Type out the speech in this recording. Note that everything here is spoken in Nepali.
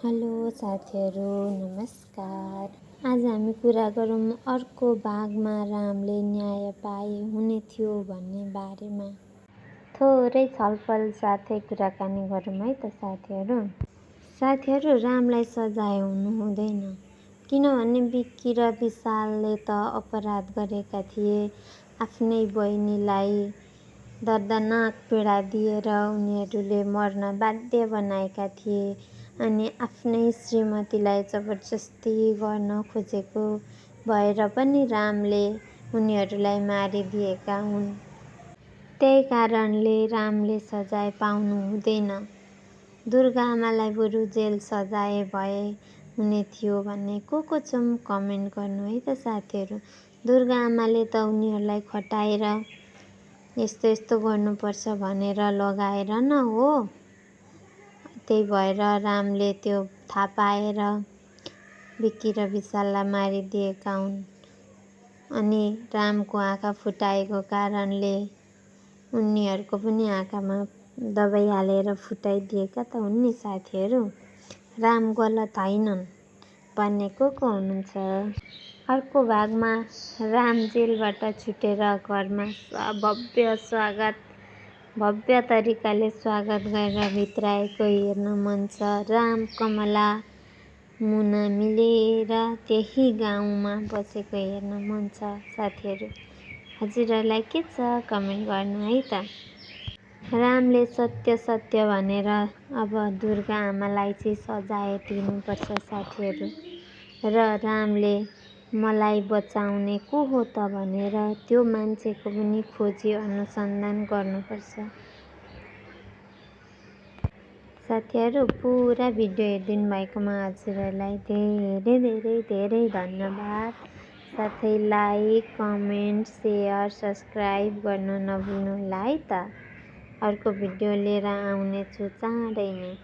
हेलो साथीहरू, नमस्कार। आज हामी कुरा गरौँ अर्को भागमा रामले न्याय पाए हुने थियो भन्ने बारेमा। थोरै छलफल साथै कुराकानी गरौँ है त साथीहरू। रामलाई सजाय हुनु हुँदैन, किनभने विक्की र विशालले त अपराध गरेका थिए। आफ्नै बहिनीलाई दर्दनाक पीडा दिएर उनीहरूले मर्न बाध्य बनाएका थिए अनि आफ्नै श्रीमतीलाई जबरजस्ती गर्न खोजेको भएर पनि रामले उनीहरूलाई मारिदिएका हुन्। त्यही कारणले रामले सजाय पाउनु हुँदैन। दुर्गा आमालाई बरु जेल सजाय भए हुने थियो भन्ने को छौँ कमेन्ट गर्नु है त साथीहरू। दुर्गा आमाले त उनीहरूलाई खटाएर यस्तो यस्तो गर्नुपर्छ भनेर लगाएर न हो। त्यही भएर रामले त्यो थाहा पाएर विक्की र विशाललाई मारिदिएका हुन्। अनि रामको आँखा फुटाएको कारणले उनीहरूको पनि आँखामा दबाई हालेर फुटाइदिएका त हुन् नि साथीहरू। राम गलत होइनन् भन्ने को हुनुहुन्छ। अर्को भागमा राम जेलबाट छुटेर घरमा भव्य तरिकाले स्वागत गरेर भित्राएको हेर्न मन छ। राम, कमला, मुना मिलेर त्यही गाउँमा बसेको हेर्न मन छ साथीहरू। हजुरहरूलाई के छ कमेन्ट गर्नु है त। रामले सत्य भनेर अब दुर्गा आमालाई चाहिँ सजाय दिनुपर्छ साथीहरू। र रामले मलाई बचाउने को हो त भनेर त्यो मान्छेको पनि खोजी अनुसन्धान गर्नुपर्छ। साथीहरू, पुरा भिडियो हेरिदिनु भएकोमा हजुरहरूलाई धेरै धन्यवाद। साथै लाइक, कमेन्ट, सेयर, सब्सक्राइब गर्न नभुल्नु होला है त। अर्को भिडियो लिएर आउनेछु चाँडै नै।